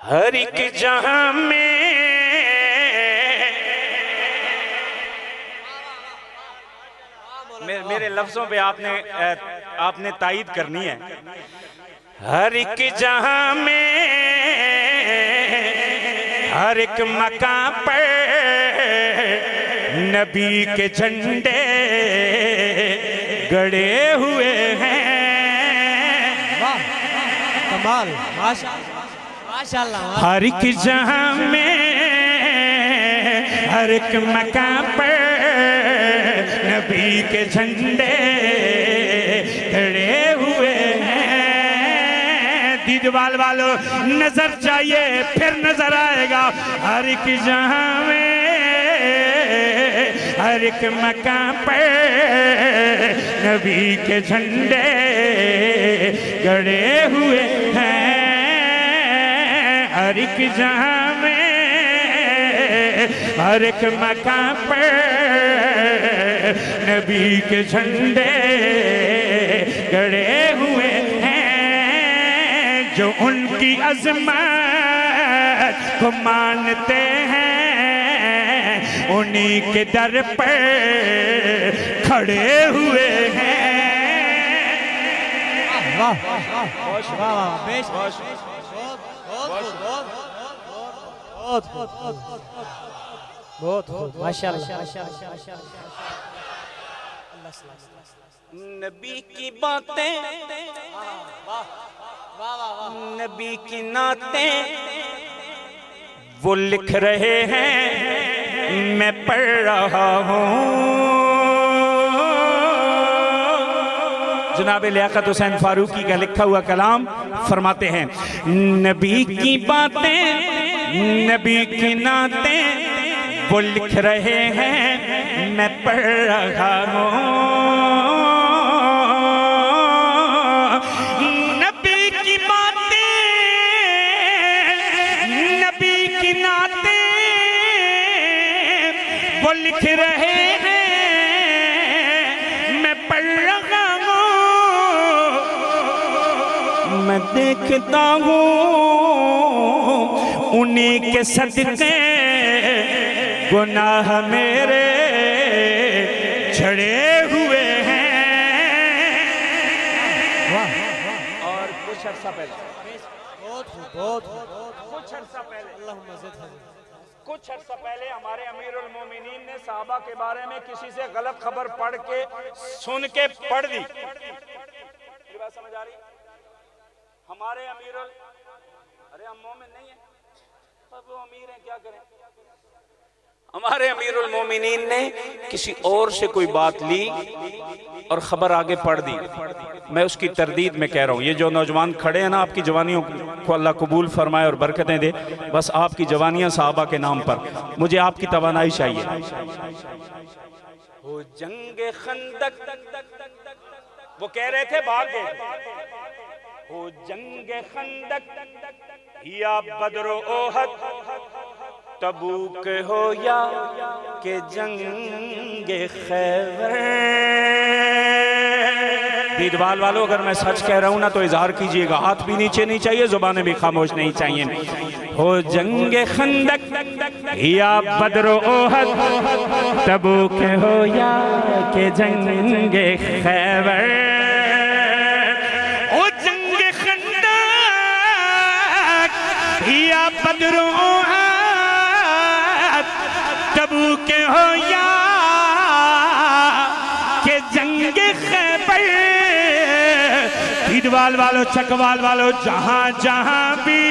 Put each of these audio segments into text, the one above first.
हर एक जहां में मेरे लफ्जों पे आपने तायीद करनी है। हर एक जहां में हर एक मकाम पर नबी के झंडे गड़े हुए हैं। कमाल, माशाअल्लाह। हर एक जहां में हर एक मकाम पर नबी के झंडे खड़े हुए हैं। दीदवाल वालों नजर चाहिए फिर नजर आएगा। हर एक जहां में हर एक मकाम पर नबी के झंडे गड़े हुए हैं। हर एक जहां में हर एक मकाम पर नबी के झंडे गड़े हुए हैं। जो उनकी अज़मत को मानते हैं उन्हीं के दर पर खड़े हुए हैं। वाह वाह, बेश बहुत माशाअल्लाह। नबी की बातें नबी की नातें वो लिख रहे हैं, मैं पढ़ रहा हूँ। जनाब लियाकत हुसैन फारूकी का लिखा हुआ कलाम फरमाते हैं, नबी की बातें नबी की नातें वो लिख रहे हैं, मैं पढ़ रहा हूँ। नबी की बातें नबी की नातें वो लिख रहे हैं, मैं पढ़ रहा हूँ। मैं देखता हूँ उन्हीं के सदके गुनाह मेरे झड़े हुए हैं। और कुछ अर्सा पहले कुछ अर्सा पहले हमारे अमीरुल मोमिनीन ने साहबा के बारे में किसी से गलत खबर पढ़ के सुन के पढ़ दी। मेरी बात समझ आ रही? हमारे अमीरुल, अरे हम मोमिन नहीं है, अब वो अमीर हैं, क्या करें। हमारे अमीरुल मोमिनीन ने किसी और से कोई बात ली और खबर आगे पढ़ दी। मैं उसकी तरदीद में कह रहा हूँ, ये जो नौजवान खड़े हैं ना, आपकी जवानियों को अल्लाह कबूल फरमाए और बरकतें दे। बस आपकी जवानियां साहबा के नाम पर, मुझे आपकी तवानाई चाहिए। हो जंगे खंदक, वो कह रहे थे भाग गए। हो जंगे खंदक या बदरो ओहद, तबूक हो या के जंगे खैबर। दीदवाल वालों, अगर मैं सच कह रहा हूं ना तो इजहार कीजिएगा। हाथ भी नीचे नहीं चाहिए, जुबानें भी खामोश नहीं चाहिए। हो जंगे खंदक या बदरो ओहद, तबूक हो या के जंगे खैबर। ओ जंगे खंदक या बदरो ओहद, तबूक हो या के जंगे खैबर। ईदवाल वालों, चकवाल वालों, जहां जहां भी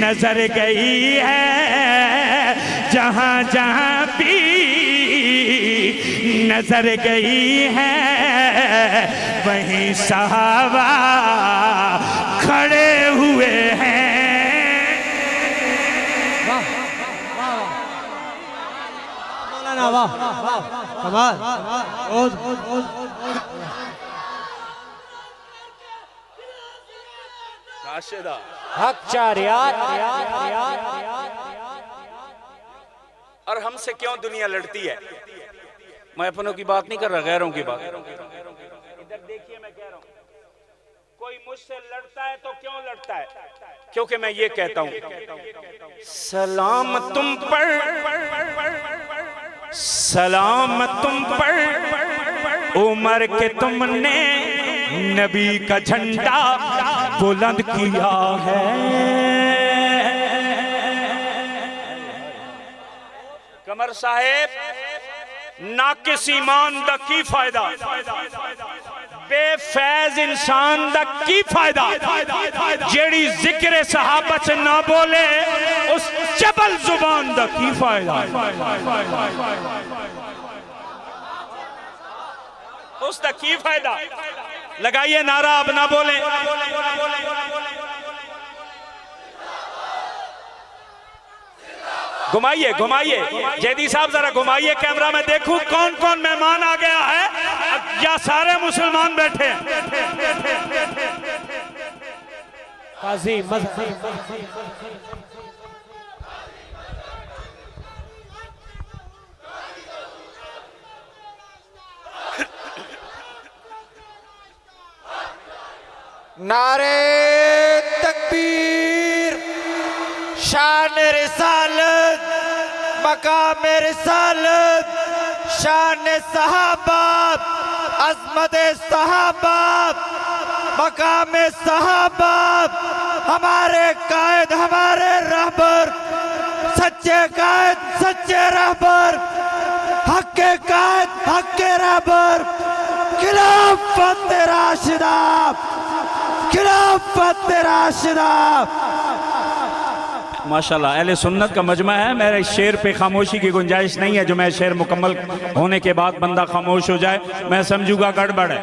नजर गई है, जहां जहां भी नजर गई है, वहीं सहाबा खड़े हुए हैं। वाह कमाल, हक चार यार। और हमसे क्यों दुनिया लड़ती है? मैं अपनों की बात नहीं कर रहा, गैरों की बात। इधर देखिए, मैं कह रहा हूं, कोई कोई मुझसे लड़ता है तो क्यों लड़ता है? क्योंकि मैं ये कहता हूं, सलाम तुम पर, सलाम तुम पर, उमर के तुमने नबी का झंडा बुलंद किया है। कमर साहेब, नाकिस ईमान दा की फायदा, बेफैज इंसान दा की फायदा, जेड़ी जिक्र सहाबा च ना बोले उस चबल जुबान दा की फायदा, उसका की फायदा। लगाइए नारा, अब ना बोले। घुमाइए घुमाइए, जैदी साहब जरा घुमाइए कैमरा में, देखूं कौन कौन मेहमान आ गया है या सारे मुसलमान बैठे हैं। काजी नारे तकबीर, शान रिसालत, मकाम रिसालत, शान सहाबा, अज़मत सहाबा, मकाम सहाबा, हमारे कायद, हमारे रहबर, सच्चे कायद, सच्चे रहबर, हक के कायद, हक के रहबर, खिलाफत राशिदा, खिलाफत राशिदा। माशाल्लाह अहले सुन्नत का मजमा है। मेरे शेर पे खामोशी की गुंजाइश नहीं है, जो मैं शेर मुकम्मल होने के बाद बंदा खामोश हो जाए मैं समझूंगा गड़बड़ है।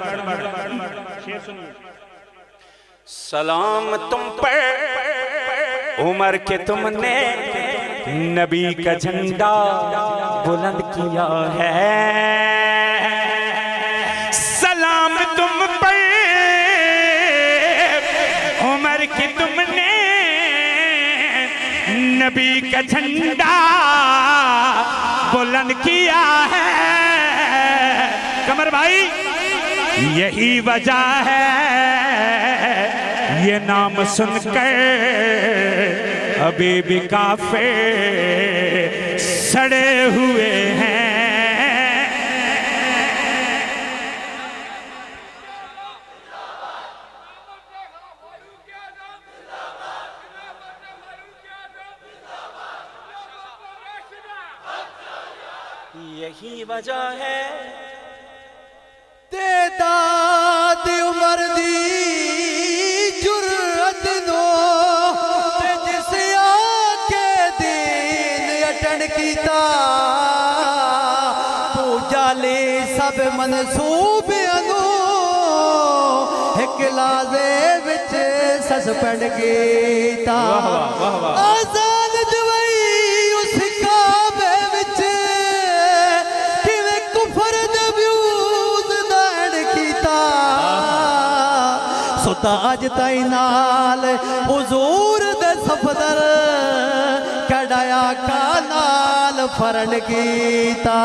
सलाम तुम पर, उमर के तुमने नबी का झंडा बुलंद किया है। सलाम तुम पर, उमर के तुमने नबी का झंडा बुलंद किया है। कमर भाई, यही वजह है ये नाम सुनकर अभी भी काफिर सड़े हुए हैं। यही वजह है ते दाद उमर दी जुर्रत दो, ते जिस आके दीन अटन कीता, पूजा ले सब मनसूबे अनो, एक लाजे विच सस्पेंड कीता। आजाद जवाई उस काबे विच किवें कुफर दे व्यूज दाड़ कीता, सुता अज ताई नाल हुजूर दे सफदर कड़ाया का नाल फरन कीता।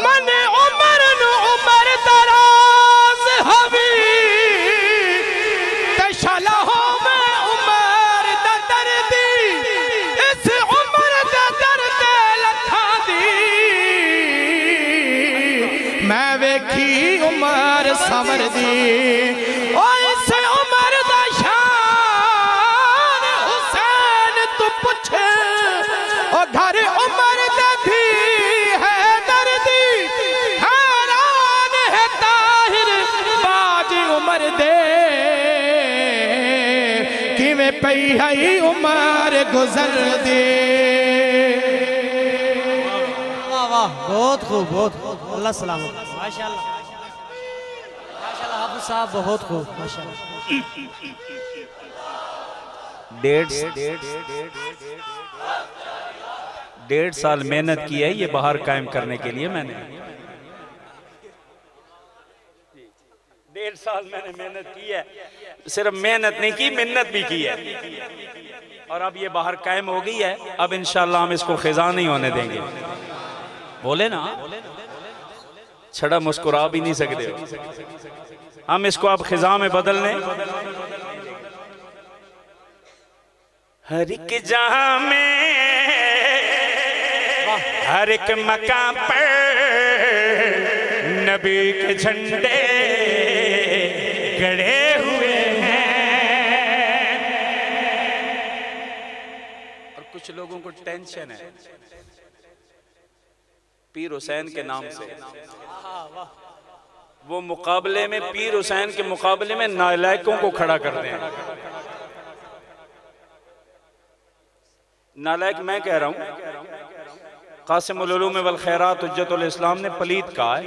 मन उमर नु उमर दराज हवी, तशला हो मैं उमर दा दर्दी, इस उमर दा दर्द लखा दी, मैं वेखी उमर समर दी। ओ इस उमर दा शान हुसैन तू पुछे, ओ घर उमर दा थी है दर्दी, हैरान है ताहिर बाजी उमर दे, किवें पई है उमर गुजर दे। वाह वाह, बहुत खूब, बहुत खूब, अल्लाह सलामत, माशाल्लाह माशाल्लाह, हाफिज साहब बहुत खूब, माशाल्लाह। डेढ़ साल मेहनत की है ये बाहर कायम करने के लिए। मैंने 1.5 साल मैंने मेहनत की है, सिर्फ मेहनत नहीं की, मिन्नत भी की है, और अब ये बाहर कायम हो गई है। अब इंशाल्लाह हम इसको खिजा नहीं होने देंगे। बोले ना, छड़ा मुस्कुरा भी नहीं सकते हो। हम इसको अब खिजा में बदल लें। हर एक जहां में हर एक मकाम पर नबी के झंडे गड़े हुए हैं। और कुछ लोगों को टेंशन है पीर हुसैन के नाम से। वो मुकाबले में पीर हुसैन के मुकाबले में नालायकों को खड़ा करते हैं। नालायक मैं कह रहा हूं, कासिमुल उलूम वल खैरात हुज्जतुल इस्लाम ने पलीत कहा है।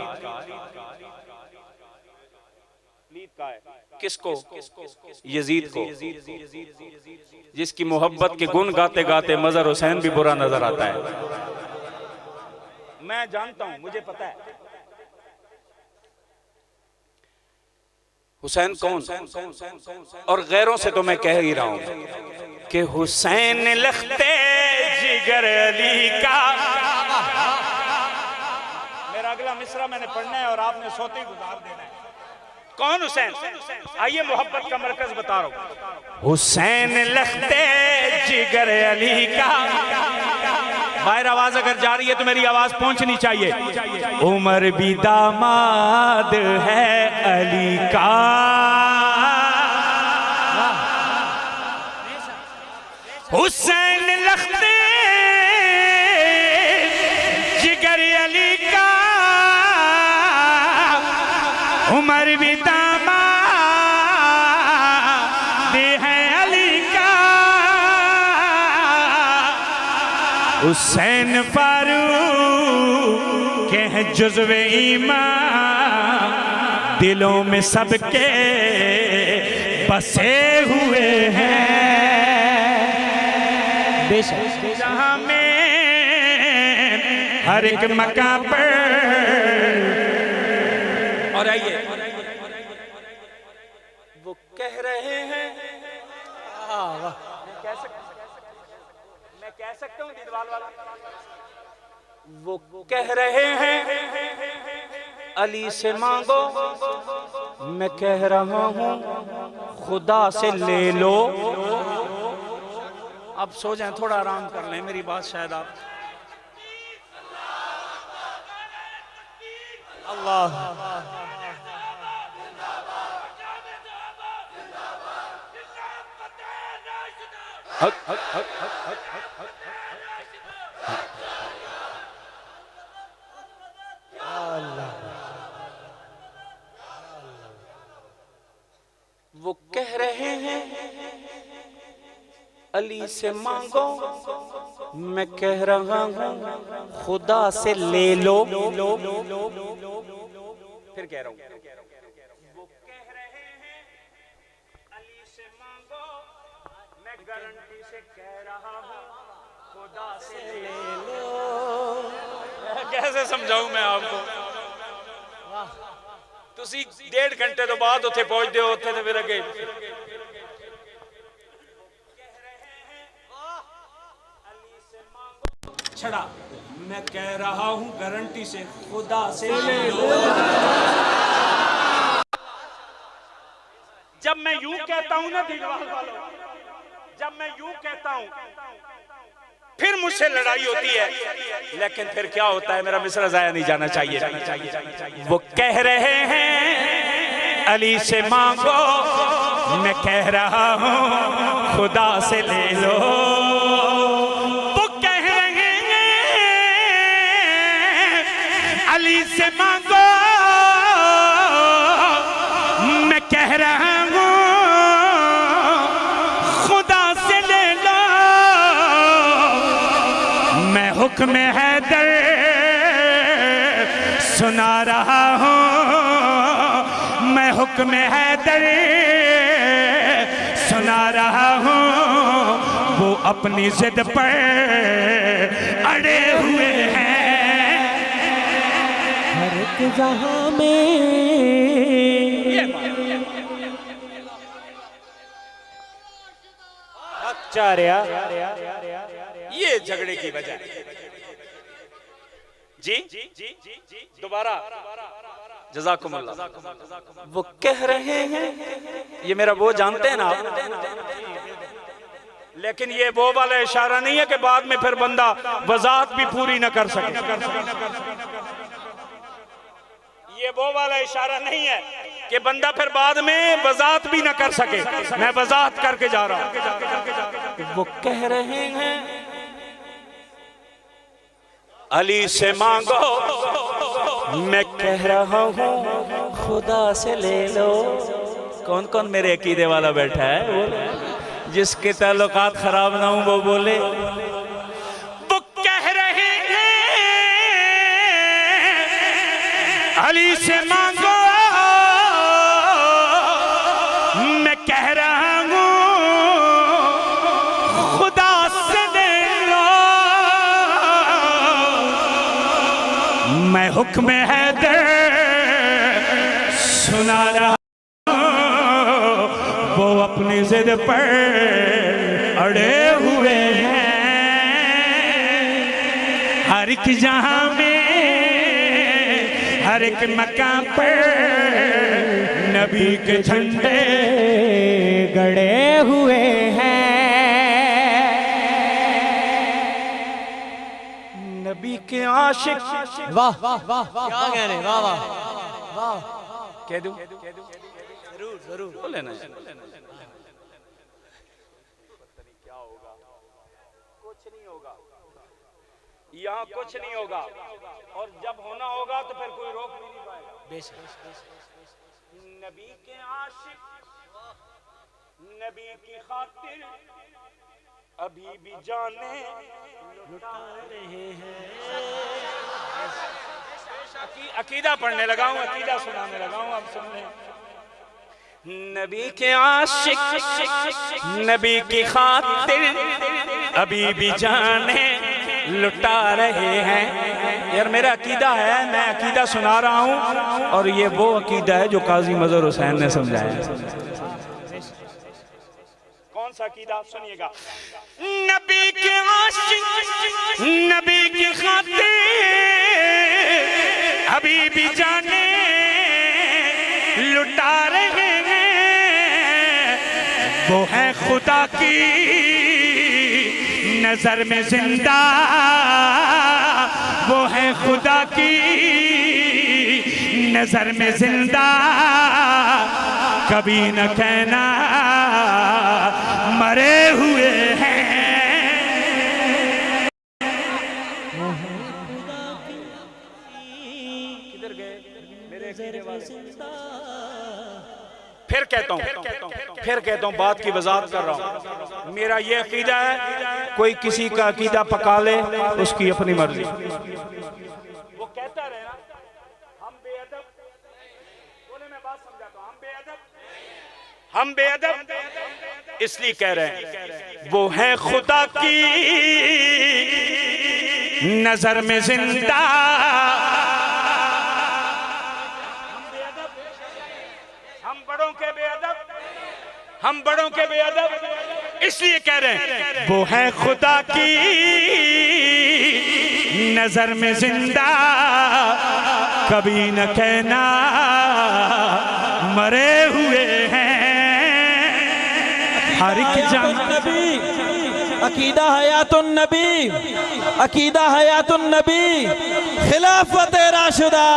किसको? यजीद को, जिसकी मोहब्बत के गुण गाते गाते मजहर हुसैन भी बुरा नजर आता है। मैं जानता हूं, मुझे पता है हुसैन कौन, और गैरों से तो मैं कह ही रहा हूं कि हुसैन लखते जिगर अली का। मेरा अगला मिसरा मैंने पढ़ना है और आपने सोते ही गुजार देना है। कौन हुसैन? आइए मोहब्बत का मरकज बता रहा हूं। हुसैन लखते जिगर अली का। बाहर आवाज अगर जा रही है तो मेरी आवाज पहुंचनी चाहिए। उमर भी दामाद है अली का। हुसैन लखते जिगर अली का। उमर भी दामाद है अली का। हुसैन फारूक के हैं जुज़्वे ईमान, दिलों में सबके बसे हुए हैं। जहां में हर एक मकाम पर। और आइए वो कह रहे हैं, मैं कह सकता हूं दीदवाल वाला, वो कह रहे हैं अली से मांगो, मैं कह रहा हूं खुदा से ले लो। अब सो जाएं, थोड़ा आराम कर लें, मेरी बात शायद आप। अल्लाह हक हक हक हक वो कह रहे हैं अली से मांगो, मैं कह रहा हूं खुदा से ले लो। फिर कह रहा हूं वो कह रहे हैं अली से मांगो, मैं गारंटी से कह रहा हूं खुदा से ले लो। कैसे समझाऊं मैं आपको? तुसी 1.5 घंटे तो बाद उत्थे पहुंचते हो, उत्थे तो फिर अगे छड़ा, मैं कह रहा हूं गारंटी से खुदा से ले लो। जब मैं यूं कहता हूं ना दीवार वालों, जब मैं यूं कहता हूं फिर मुझसे लड़ाई होती है, लेकिन फिर क्या होता है, मेरा मिसरा जाया नहीं जाना चाहिए। वो कह रहे हैं अली से मांगो, मैं कह रहा हूं खुदा से ले लो। वो कह रहे हैं अली से मांगो, मैं कह रहा हूं खुदा से ले लो। मैं हुक्म हैदर सुना रहा हूं, मैं हुक्म हैदर सुना रहा हूं। वो अपनी जिद पर अड़े हुए हैं। हर एक जहां में ये झगड़े की वजह, जी दोबारा जज़ाकुमुल्लाह। वो कह रहे हैं, ये मेरा वो जानते हैं ना आप, लेकिन ये वो वाला इशारा नहीं है कि बाद में फिर बंदा वजाहत भी पूरी न कर सके। ये वो वाला इशारा नहीं है कि बंदा फिर बाद में वजाहत भी न कर सके। मैं वजाहत करके जा रहा हूं। वो कह रहे हैं अली से मांगो, मैं कह रहा हूं खुदा से ले लो। कौन कौन मेरे अकीदे वाला बैठा है? बोले जिसके ताल्लुकात खराब ना हो वो बोले। वो कह रहे हैं अली से मांगो, मैं कह रहा हूं खुदा से ले लो। मैं हुक्म है दे सुना रहा, वो अपनी जिद पर अड़े हुए हैं। हर एक जहां में हर एक मकाम पर नबी के झंडे गड़े हुए हैं। नबी के आशिक। वाह वाह वाह, क्या कह रहे, वाह वाह वाह। कह दूं? जरूर जरूर बोले ना। यहाँ कुछ नहीं होगा, और जब होना होगा तो फिर कोई रोक भी नहीं पाएगा। नबी के आशिक, नबी की खातिर अभी भी जाने लुटा रहे हैं। अकीदा पढ़ने लगा हूँ, अकीदा सुनाने लगा हूँ, अब सुन लें। नबी के आशिक, नबी की खातिर अभी भी जाने लुटा रहे हैं। यार मेरा अकीदा है, मैं अकीदा सुना रहा हूँ, और ये वो अकीदा है जो काजी मजहर हुसैन ने समझाया। कौन सा अकीदा? सुनिएगा। नबी के आशिक, नबी की खातिर अभी भी जाने लुटा रहे हैं। वो है खुदा की नजर में जिंदा, वो है खुदा की नजर में जिंदा। कभी न कहना मरे हुए हैं। किधर गए मेरे अकीदे वाले? फिर कहता हूँ, बात की वजाहत कर रहा हूँ। मेरा ये अकीदा है, कोई किसी का अकीदा पका ले उसकी अपनी मर्जी। वो कहता रहे ना हम बेअदब, बोले मैं बात समझाता हूँ। हम बेअदब इसलिए कह रहे हैं वो है खुदा की नजर में जिंदा। हम बड़ों के बेअदब इसलिए कह रहे हैं वो है खुदा की नजर में जिंदा। कभी न कहना मरे हुए हैं। हर एक जान नबी अकीदा हयातुन नबी, अकीदा हयातुन नबी, खिलाफत राशिदा।